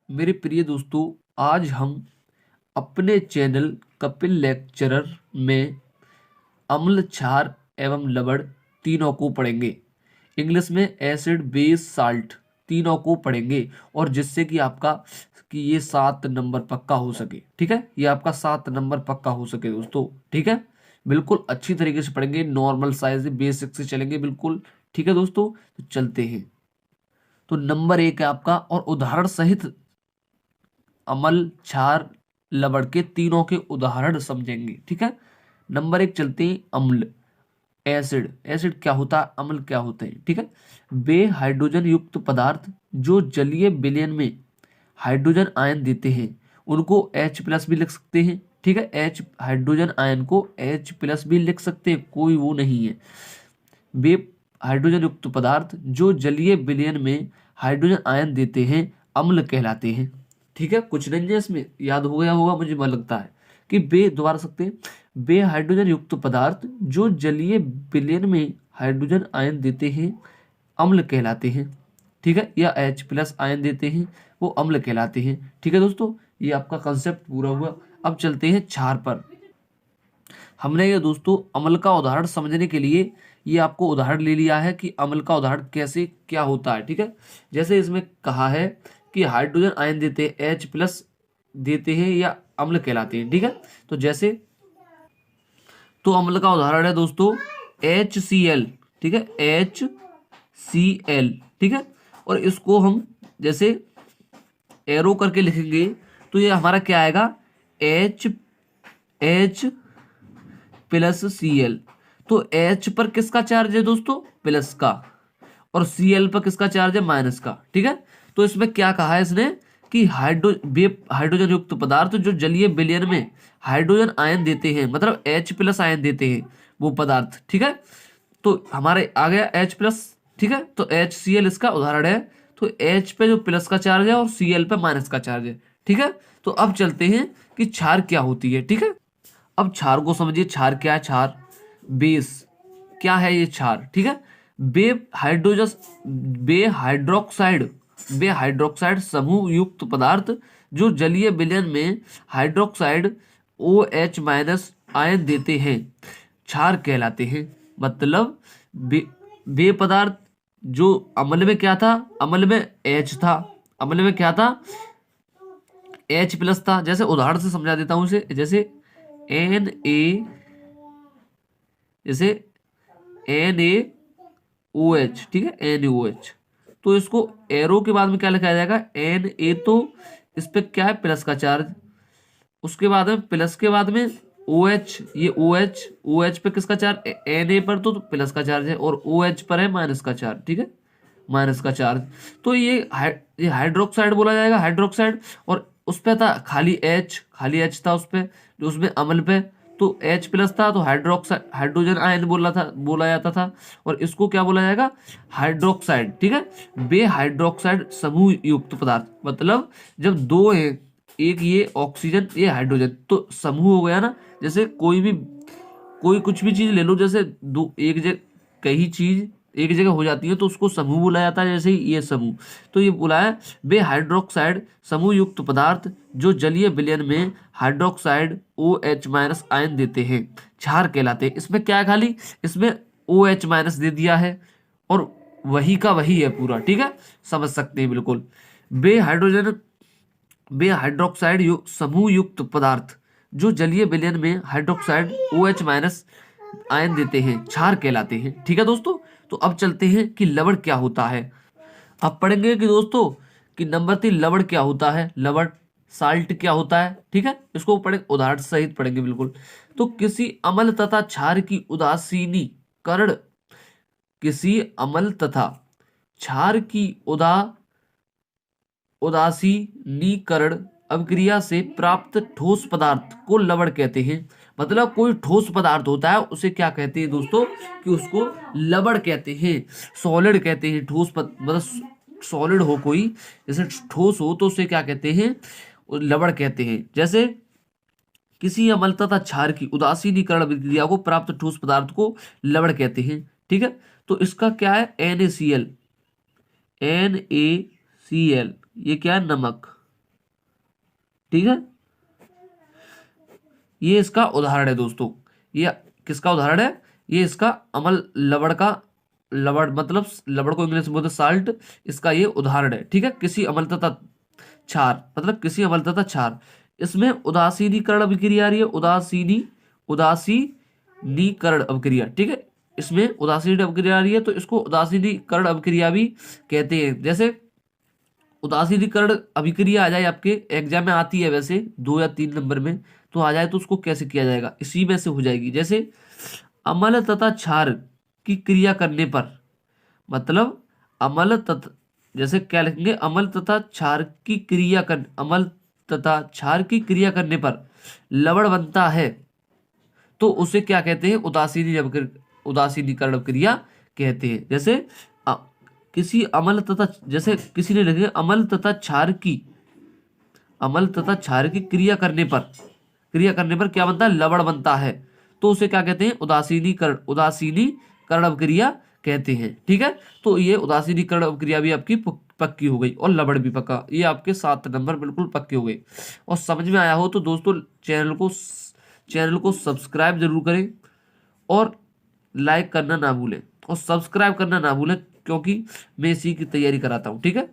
मेरे प्रिय दोस्तों, आज हम अपने चैनल कपिल लेक्चरर में अम्ल, क्षार एवं लवण तीनों को पढ़ेंगे। इंग्लिश में एसिड, बेस, साल्ट तीनों को पढ़ेंगे और जिससे कि आपका कि ये 7 नंबर पक्का हो सके। ठीक है, ये आपका 7 नंबर पक्का हो सके दोस्तों। ठीक है, बिल्कुल अच्छी तरीके से पढ़ेंगे, नॉर्मल साइज बेसिक से चलेंगे बिल्कुल। ठीक है दोस्तों, तो चलते हैं। तो नंबर 1 है आपका, और उदाहरण सहित अम्ल, क्षार, लवण के तीनों के उदाहरण समझेंगे। ठीक है, नंबर 1 चलते हैं। अम्ल, एसिड। एसिड क्या होता है, अम्ल क्या होते हैं। ठीक है, वे हाइड्रोजन युक्त पदार्थ जो जलीय विलयन में हाइड्रोजन आयन देते हैं उनको H प्लस भी लिख सकते हैं। ठीक है, H हाइड्रोजन आयन को H प्लस भी लिख सकते हैं, कोई वो नहीं है। वे हाइड्रोजन युक्त पदार्थ जो जलीय विलयन में हाइड्रोजन आयन देते हैं अम्ल कहलाते हैं। ठीक है, कुछ नहीं है इसमें, याद हो गया होगा मुझे मन लगता है कि वे, दोबारा सकते हैं, वे हाइड्रोजन युक्त पदार्थ जो जलीय विलयन में हाइड्रोजन आयन देते हैं अम्ल कहलाते हैं। ठीक है, या H प्लस आयन देते हैं वो अम्ल कहलाते हैं। ठीक है दोस्तों, ये आपका कंसेप्ट पूरा हुआ। अब चलते हैं क्षार पर। हमने ये दोस्तों अम्ल का उदाहरण समझने के लिए ये आपको उदाहरण ले लिया है कि अम्ल का उदाहरण कैसे क्या होता है। ठीक है, जैसे इसमें कहा है कि हाइड्रोजन आयन देते हैं, H प्लस देते हैं या अम्ल कहलाते हैं। ठीक है, तो जैसे तो अम्ल का उदाहरण है दोस्तों HCl। ठीक है, HCl। ठीक है, और इसको हम जैसे एरो करके लिखेंगे तो ये हमारा क्या आएगा, H प्लस Cl। तो H पर किसका चार्ज है दोस्तों, प्लस का, और Cl पर किसका चार्ज है, माइनस का। ठीक है, तो इसमें क्या कहा है इसने कि हाइड्रोजन युक्त पदार्थ जो जलीय विलयन में हाइड्रोजन आयन देते हैं, मतलब H प्लस आयन देते हैं वो पदार्थ। ठीक है, तो हमारे आ गया H प्लस। ठीक है, तो HCl इसका उदाहरण है। तो H पे जो प्लस का चार्ज है और Cl पे माइनस का चार्ज है। ठीक है, तो अब चलते हैं कि क्षार क्या होती है। ठीक है, अब क्षार को समझिए। क्षार क्या है, क्षार बेस क्या है, ये क्षार। ठीक है, बे हाइड्रोजन बे हाइड्रोक्साइड समूह युक्त पदार्थ जो जलीय विलयन में हाइड्रोक्साइड OH माइनस आयन देते हैं क्षार कहलाते हैं। मतलब बे पदार्थ जो अम्ल में क्या था, अम्ल में H था, अम्ल में क्या था, H प्लस था। जैसे उदाहरण से समझा देता हूं इसे, जैसे Na, जैसे NaOH। ठीक है, NaOH, तो इसको एरो के बाद में क्या लिखा जाएगा, Na, तो इस पे क्या है, प्लस का चार्ज। उसके बाद में प्लस के बाद में OH, ये OH पे किसका चार्ज, Na पर तो प्लस का चार्ज है, और OH पर है माइनस का चार्ज। ठीक है, माइनस का चार्ज। तो ये हाइड्रोक्साइड बोला जाएगा, हाइड्रोक्साइड। और उस पे था खाली H था उस पे, जो उसमें अम्ल पे तो H प्लस था, तो हाइड्रोक्साइड हाइड्रोजन आयन बोला जाता था। और इसको क्या बोला जाएगा, हाइड्रोक्साइड। ठीक है, बे हाइड्रोक्साइड समूह युक्त पदार्थ, मतलब जब दो है, एक ये ऑक्सीजन ये हाइड्रोजन, तो समूह हो गया ना। जैसे कोई कुछ भी चीज ले लो, जैसे दो एक जगह कई चीज एक जगह हो जाती है तो उसको समूह बोला जाता है। जैसे ही ये समूह, तो ये बोला है वे हाइड्रोक्साइड समूह युक्त पदार्थ जो जलीय विलयन में हाइड्रोक्साइड OH माइनस आयन देते हैं क्षार कहलाते हैं। इसमें क्या है, खाली इसमें OH माइनस दे दिया है और वही का वही है पूरा। ठीक है, समझ सकते हैं बिल्कुल। वे हाइड्रोजन वे हाइड्रोक्साइड समूह युक्त पदार्थ जो जलीय विलयन में हाइड्रोक्साइड OH माइनस आयन देते हैं क्षार कहलाते हैं। ठीक है दोस्तों, तो अब चलते हैं कि लवण क्या होता है। अब पढ़ेंगे कि दोस्तों कि नंबर 3 लवण क्या होता है, लवण साल्ट क्या होता है। ठीक है, इसको पढ़े उदाहरण सहित पढ़ेंगे बिल्कुल। तो किसी अम्ल तथा क्षार की उदासीनीकरण, किसी अम्ल तथा क्षार की उदासीनीकरण अभिक्रिया से प्राप्त ठोस पदार्थ को लवण कहते हैं। मतलब कोई ठोस पदार्थ होता है उसे क्या कहते हैं दोस्तों, कि उसको लवण कहते हैं, सॉलिड कहते हैं। मतलब सॉलिड हो कोई, जैसे ठोस हो तो उसे क्या कहते हैं, लवण कहते हैं। जैसे किसी अम्ल तथा क्षार की उदासीनीकरण अभिक्रिया को प्राप्त ठोस पदार्थ को लवण कहते हैं। ठीक है, तो इसका क्या है, NaCl। ये क्या है, नमक। ठीक है, ये इसका उदाहरण है दोस्तों। ये किसका उदाहरण है? ये इसका अमल लवड़ का, लवड़ मतलब लवड़ को इंग्लिश में बोलते साल्ट, इसका ये उदाहरण है। ठीक है, किसी अमल तथा क्षार मतलब किसी अमल तथा क्षार, इसमें उदासीनीकरण अभिक्रिया आ रही है, उदासीनीकरण अभिक्रिया। ठीक है, इसमें उदासीन अभिक्रिया आ रही है तो इसको उदासीनीकरण अभिक्रिया भी कहते हैं। जैसे उदासीनीकरण अभिक्रिया आ जाए, आपके एग्जाम में आती है वैसे 2 या 3 नंबर में, तो आ जाए तो उसको कैसे किया जाएगा, इसी में से हो जाएगी। जैसे अम्ल तथा क्षार की क्रिया करने पर, मतलब अम्ल तथा, जैसे क्या लिखेंगे, अम्ल तथा क्षार की क्रिया कर, अम्ल तथा क्षार की क्रिया करने पर लवण बनता है, तो उसे क्या कहते हैं? उदासीनीकरण अभिक्रिया कहते हैं। जैसे अ, किसी अम्ल तथा, जैसे किसी ने लिखे अम्ल तथा क्षार की क्रिया करने पर क्या बनता है? लवण बनता है, तो उसे क्या कहते हैं? उदासीनीकरण अभिक्रिया कहते हैं। ठीक है, तो ये उदासीनीकरण अभिक्रिया भी आपकी पक्की हो गई और लवण भी पक्का। ये आपके 7 नंबर बिल्कुल पक्के हो गए। और समझ में आया हो तो दोस्तों चैनल को सब्सक्राइब जरूर करें और लाइक करना ना भूलें और सब्सक्राइब करना ना भूलें, क्योंकि मैं इसी की तैयारी कराता हूँ। ठीक है।